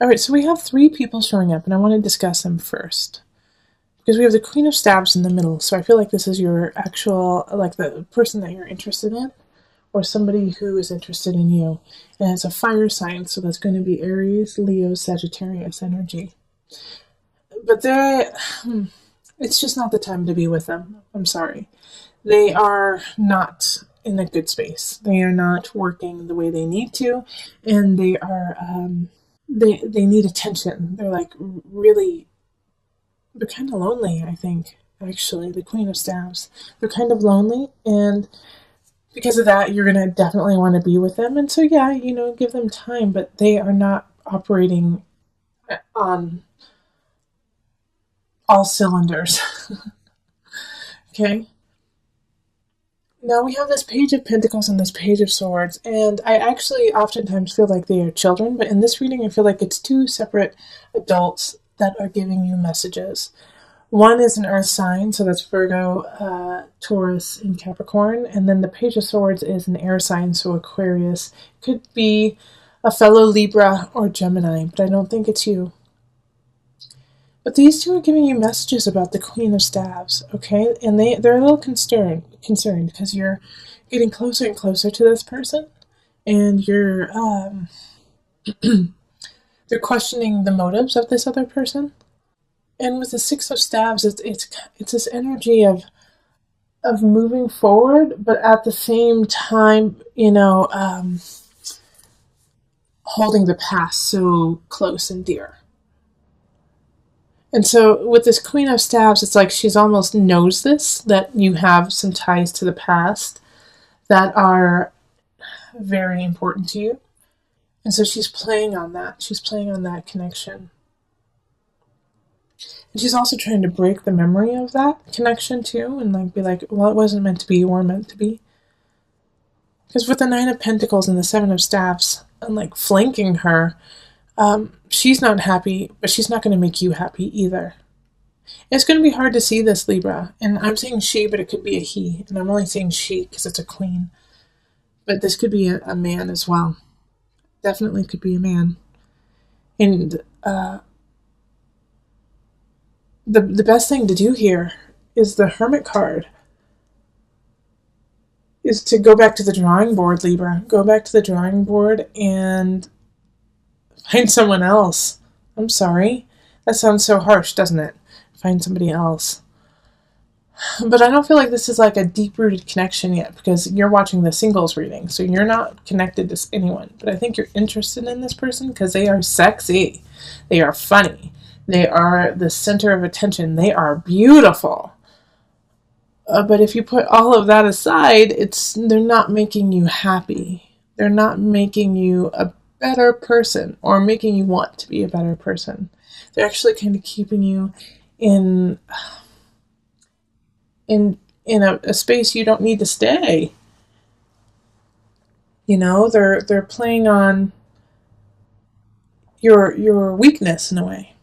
All right, so we have three people showing up, and I want to discuss them first. Because we have the Queen of Staves in the middle, so I feel like this is your actual, like the person that you're interested in, or somebody who is interested in you. And it's a fire sign, so that's going to be Aries, Leo, Sagittarius energy. But it's just not the time to be with them. I'm sorry. They are not in a good space. They are not working the way they need to, and they are, they need attention. They're like really, they're kind of lonely, I think, actually, the Queen of Staves. They're kind of lonely, and because of that, you're going to definitely want to be with them. And so, yeah, give them time, but they are not operating on all cylinders. Okay? Now we have this Page of Pentacles and this Page of Swords, and I actually oftentimes feel like they are children, but in this reading I feel like it's two separate adults that are giving you messages. One is an earth sign, so that's Virgo, Taurus, and Capricorn, and then the Page of Swords is an air sign, so Aquarius. Could be a fellow Libra or Gemini, but I don't think it's you. But these two are giving you messages about the Queen of Staves, okay? And they're a little concerned because you're getting closer and closer to this person, and you're they're questioning the motives of this other person. And with the Six of Staves, it's this energy of moving forward, but at the same time, holding the past so close and dear. And so with this Queen of Staves, it's like she's almost knows this, that you have some ties to the past that are very important to you. And so she's playing on that. She's playing on that connection. And she's also trying to break the memory of that connection too, and be like, well, it wasn't meant to be, or meant to be. Because with the Nine of Pentacles and the Seven of Staves, and flanking her, she's not happy, but she's not going to make you happy either. It's going to be hard to see this, Libra. And I'm saying she, but it could be a he. And I'm only saying she because it's a queen. But this could be a man as well. Definitely could be a man. And the best thing to do here is the Hermit card. Is to go back to the drawing board, Libra. Go back to the drawing board and find someone else. I'm sorry. That sounds so harsh, doesn't it? Find somebody else. But I don't feel like this is like a deep-rooted connection yet, because you're watching the singles reading, so you're not connected to anyone. But I think you're interested in this person because they are sexy. They are funny. They are the center of attention. They are beautiful. But if you put all of that aside, they're not making you happy. They're not making you a better person or making you want to be a better person. They're actually kind of keeping you in a space you don't need to stay. They're playing on your weakness in a way.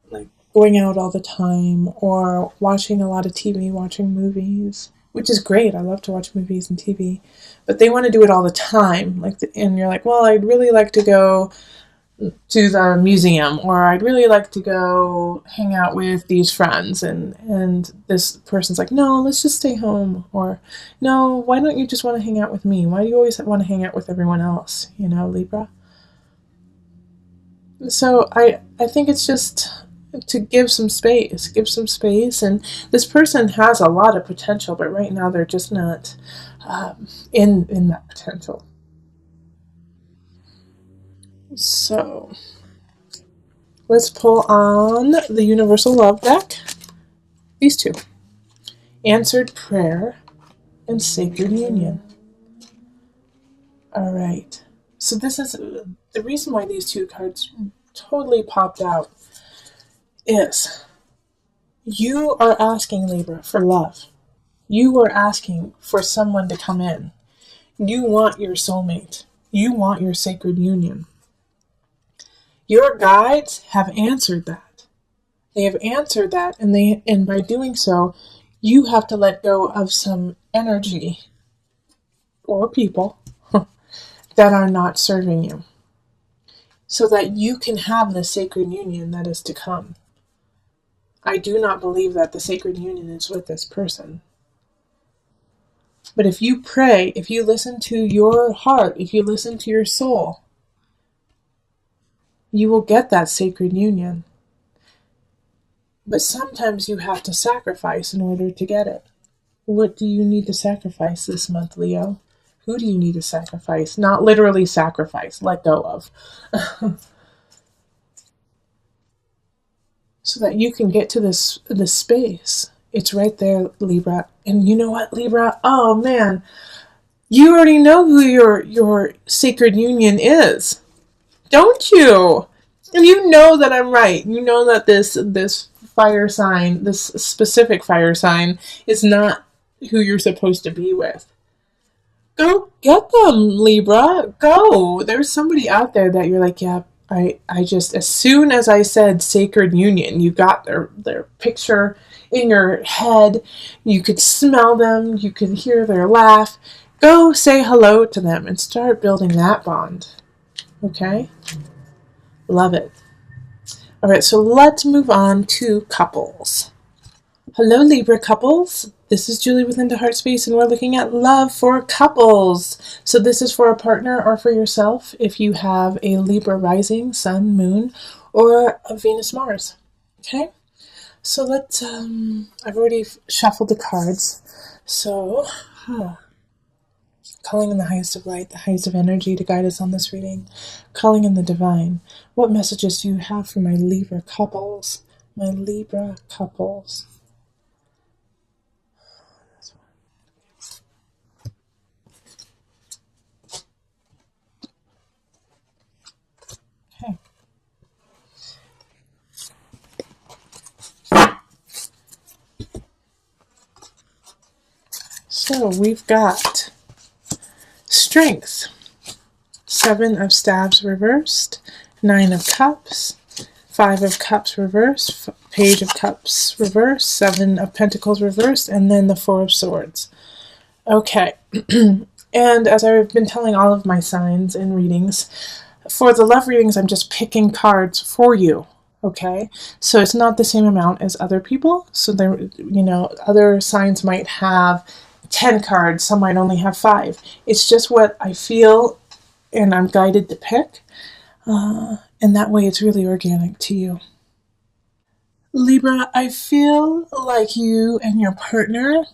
Like going out all the time or watching a lot of TV, watching movies, which is great. I love to watch movies and TV, but they want to do it all the time. And you're like, well, I'd really like to go to the museum, or I'd really like to go hang out with these friends, and this person's like, no, let's just stay home, or no, why don't you just want to hang out with me? Why do you always want to hang out with everyone else, Libra? So I think it's just to give some space, and this person has a lot of potential, but right now they're just not in that potential. So let's pull on the Universal Love deck. These two. Answered Prayer and Sacred Union. All right. So this is the reason why these two cards totally popped out is you are asking, Libra, for love. You are asking for someone to come in. You want your soulmate. You want your sacred union. Your guides have answered that. They have answered that, and by doing so, you have to let go of some energy or people that are not serving you. so that you can have the sacred union that is to come. I do not believe that the sacred union is with this person. But if you pray, if you listen to your heart, if you listen to your soul, you will get that sacred union. But sometimes you have to sacrifice in order to get it. What do you need to sacrifice this month, Leo? Who do you need to sacrifice? Not literally sacrifice, let go of. So that you can get to this space. It's right there, Libra. And you know what, Libra? Oh man, you already know who your sacred union is, don't you? And you know that I'm right. You know that this fire sign, this specific fire sign, is not who you're supposed to be with. Go get them, Libra. Go. There's somebody out there that you're like, yeah, I just, as soon as I said sacred union, you got their picture in your head. You could smell them. You could hear their laugh. Go say hello to them and start building that bond. Okay? Love it. All right, so let's move on to couples. Hello, Libra couples. This is Julie with Into Heart Space, and we're looking at love for couples. So this is for a partner or for yourself if you have a Libra rising, sun, moon, or a Venus, Mars. Okay? So let's, I've already shuffled the cards. So, calling in the highest of light, the highest of energy to guide us on this reading. Calling in the divine. What messages do you have for my Libra couples? My Libra couples. Okay. So we've got Strength. 7 of Staves reversed. 9 of Cups. 5 of Cups reversed. Page of Cups reversed. 7 of Pentacles reversed. And then the 4 of Swords. Okay. And as I've been telling all of my signs in readings, for the love readings, I'm just picking cards for you. Okay, so it's not the same amount as other people. So there, other signs might have 10 cards, some might only have 5. It's just what I feel and I'm guided to pick. And that way it's really organic to you. Libra, I feel like you and your partner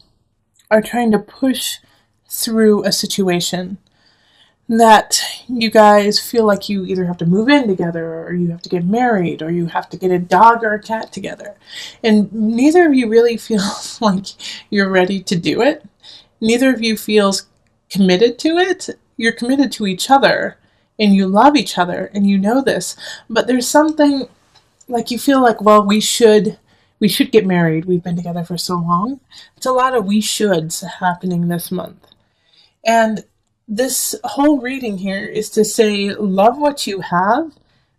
are trying to push through a situation that you guys feel like you either have to move in together, or you have to get married, or you have to get a dog or a cat together. And neither of you really feels like you're ready to do it. Neither of you feels committed to it. You're committed to each other, and you love each other, and you know this. But there's something like you feel like, well, we should get married. We've been together for so long. It's a lot of we shoulds happening this month. And this whole reading here is to say, love what you have,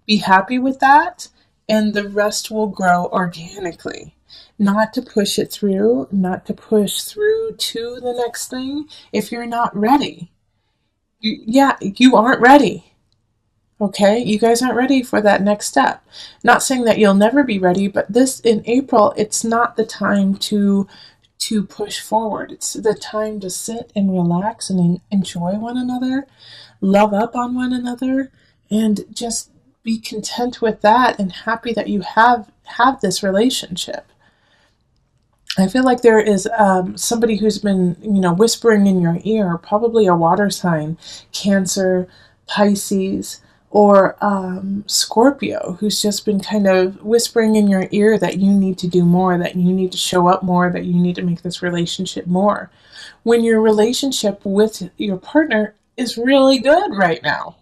be happy with that, and the rest will grow organically. Not to push it through, not to push through to the next thing if you're not ready. You aren't ready. Okay, you guys aren't ready for that next step. Not saying that you'll never be ready, but this in April, it's not the time to push forward. It's the time to sit and relax and enjoy one another, love up on one another, and just be content with that and happy that you have this relationship. I feel like there is somebody who's been, whispering in your ear, probably a water sign, Cancer, Pisces, or Scorpio, who's just been kind of whispering in your ear that you need to do more, that you need to show up more, that you need to make this relationship more. When your relationship with your partner is really good right now.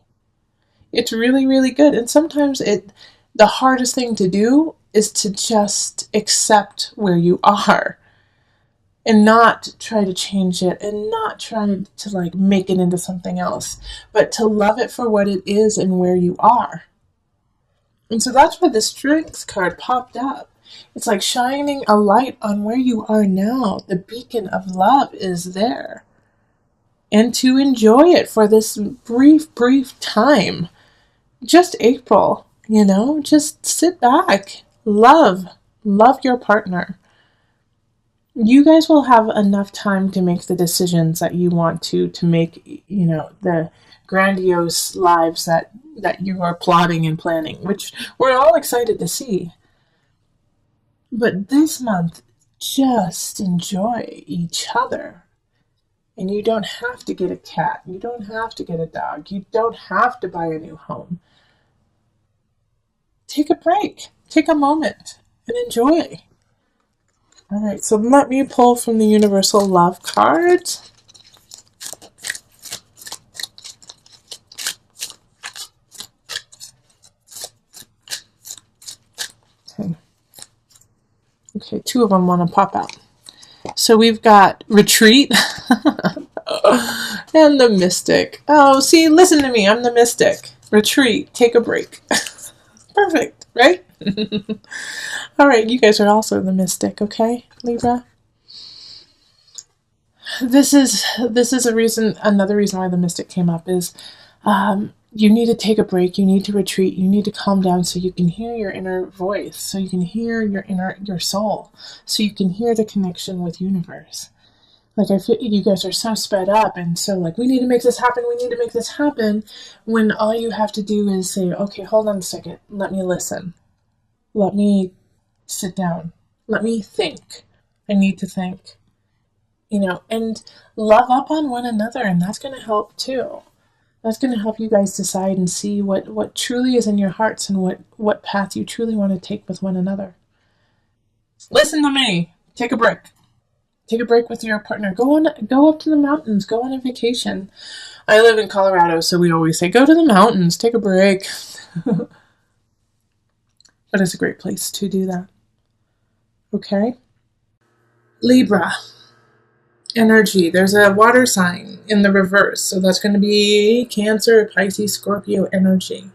It's really, really good. And sometimes the hardest thing to do is to just accept where you are and not try to change it and not try to make it into something else, but to love it for what it is and where you are. And so that's why the Strength card popped up. It's like shining a light on where you are now. The beacon of love is there. And to enjoy it for this brief time. just April, just sit back, love your partner. You guys will have enough time to make the decisions that you want to make, the grandiose lives that you are plotting and planning, which we're all excited to see. But this month, just enjoy each other. And you don't have to get a cat. You don't have to get a dog. You don't have to buy a new home. Take a break. Take a moment and enjoy. All right, so let me pull from the Universal Love card. Okay, two of them want to pop out. So we've got retreat and the mystic. Oh, see, listen to me. I'm the mystic. Retreat. Take a break. Perfect, right? All right, you guys are also the mystic, okay, Libra? This is another reason why the mystic came up is you need to take a break, you need to retreat, you need to calm down so you can hear your inner voice, so you can hear your soul, so you can hear the connection with universe. Like, I feel you guys are so sped up and so like, we need to make this happen, when all you have to do is say, okay, hold on a second, let me listen. Let me sit down. Let me think. I need to think. And love up on one another, and that's going to help too. That's going to help you guys decide and see what truly is in your hearts and what path you truly want to take with one another. Listen to me. Take a break. Take a break with your partner. Go up to the mountains. Go on a vacation. I live in Colorado, so we always say, go to the mountains. Take a break. But it's a great place to do that. Okay? Libra. Energy. There's a water sign in the reverse, so that's going to be Cancer, Pisces, Scorpio energy.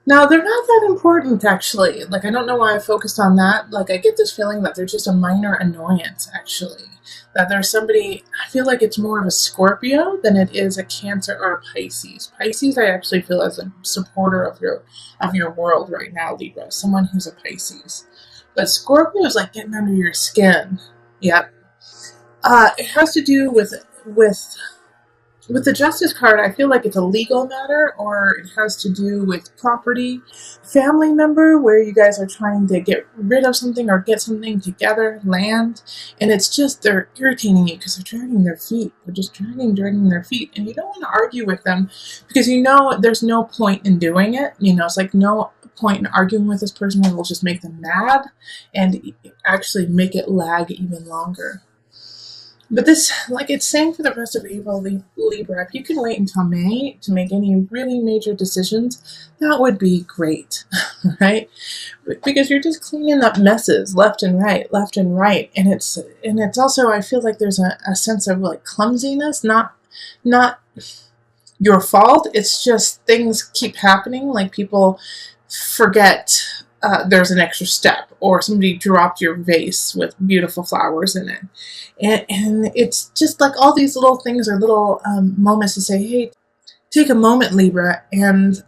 Now, they're not that important, actually. Like, I don't know why I focused on that. Like, I get this feeling that they're just a minor annoyance, actually. That there's somebody, I feel like it's more of a Scorpio than it is a Cancer or a Pisces. Pisces, I actually feel as a supporter of your world right now, Libra. Someone who's a Pisces. But Scorpio is like getting under your skin. Yep. It has to do with the Justice card. I feel like it's a legal matter, or it has to do with property, family member, where you guys are trying to get rid of something or get something together, land, and it's just they're irritating you because they're dragging their feet. They're just dragging their feet, and you don't want to argue with them because there's no point in doing it. It's like no point in arguing with this person. It will just make them mad and actually make it lag even longer. But this, like it's saying for the rest of April, Libra, if you can wait until May to make any really major decisions, that would be great, right? Because you're just cleaning up messes left and right, and it's also, I feel like there's a sense of like clumsiness, not your fault. It's just things keep happening, like people forget there's an extra step, or somebody dropped your vase with beautiful flowers in it. And it's just like all these little things are little moments to say, hey, take a moment, Libra, and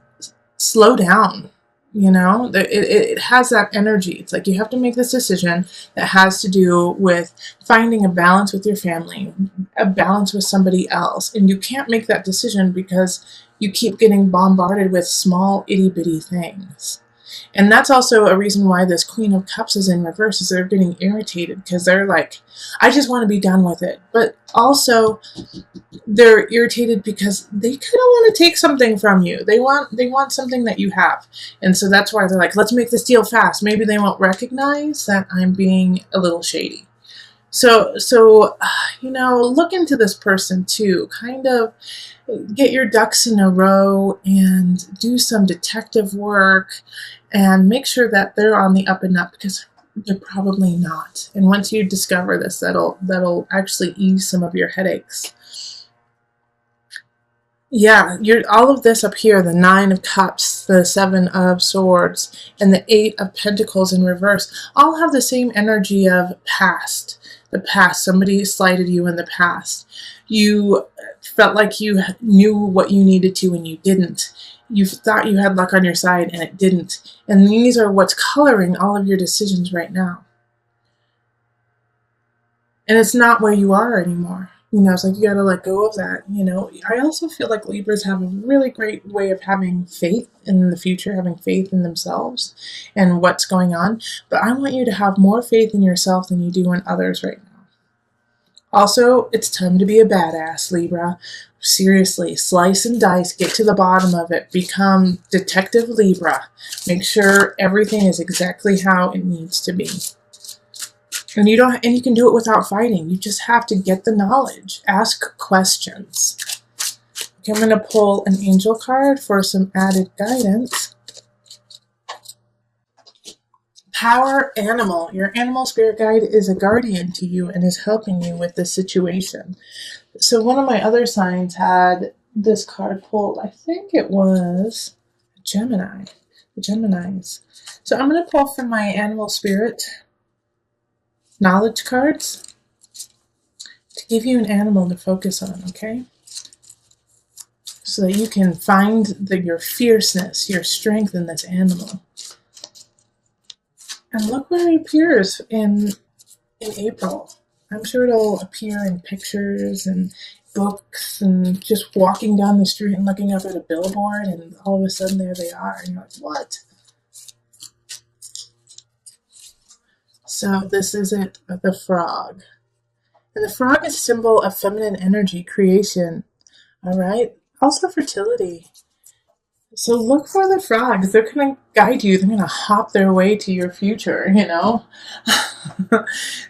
slow down. It has that energy. It's like you have to make this decision that has to do with finding a balance with your family, a balance with somebody else. And you can't make that decision because you keep getting bombarded with small itty bitty things. And that's also a reason why this Queen of Cups is in reverse, is they're getting irritated because they're like, I just want to be done with it. But also they're irritated because they kind of want to take something from you. They want something that you have. And so that's why they're like, let's make this deal fast. Maybe they won't recognize that I'm being a little shady. So look into this person too. Kind of get your ducks in a row and do some detective work and make sure that they're on the up and up, because they're probably not. And once you discover this, that'll actually ease some of your headaches. Yeah, all of this up here, the 9 of Cups, the 7 of Swords, and the 8 of Pentacles in reverse, all have the same energy of past. The past, somebody slighted you in the past. You felt like you knew what you needed to and you didn't. you thought you had luck on your side and it didn't. And these are what's coloring all of your decisions right now. And it's not where you are anymore. It's like you got to let go of that. I also feel like Libras have a really great way of having faith in the future, having faith in themselves and what's going on. But I want you to have more faith in yourself than you do in others right now. Also, it's time to be a badass, Libra. Seriously, slice and dice, get to the bottom of it, become Detective Libra. Make sure everything is exactly how it needs to be. And you can do it without fighting. You just have to get the knowledge. Ask questions. Okay, I'm going to pull an angel card for some added guidance. Power animal. Your animal spirit guide is a guardian to you and is helping you with this situation. So one of my other signs had this card pulled. I think it was Gemini. The Geminis. So I'm going to pull from my animal spirit knowledge cards to give you an animal to focus on, okay? So that you can find your fierceness, your strength in this animal. And look where it appears in April. I'm sure it'll appear in pictures and books and just walking down the street and looking up at a billboard and all of a sudden there they are. And you're like, what? So this is it, the frog. And the frog is a symbol of feminine energy, creation. All right? Also fertility. So look for the frogs. They're going to guide you. They're going to hop their way to your future,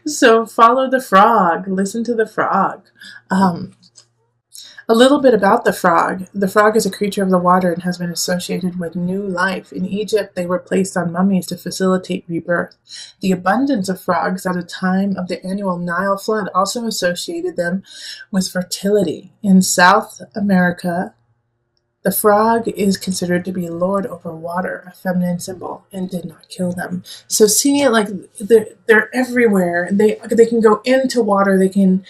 So follow the frog. Listen to the frog. A little bit about the frog. The frog is a creature of the water and has been associated with new life. In Egypt, they were placed on mummies to facilitate rebirth. The abundance of frogs at a time of the annual Nile flood also associated them with fertility. In South America, the frog is considered to be lord over water, a feminine symbol, and did not kill them. So seeing it like they're everywhere. They can go into water. They can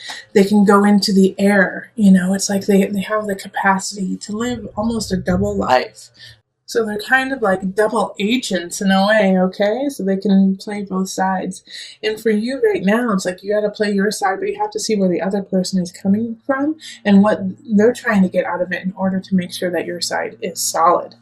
go into the air. It's like they have the capacity to live almost a double life. So they're kind of like double agents in a way, okay? So they can play both sides. And for you right now, it's like you got to play your side, but you have to see where the other person is coming from and what they're trying to get out of it in order to make sure that your side is solid.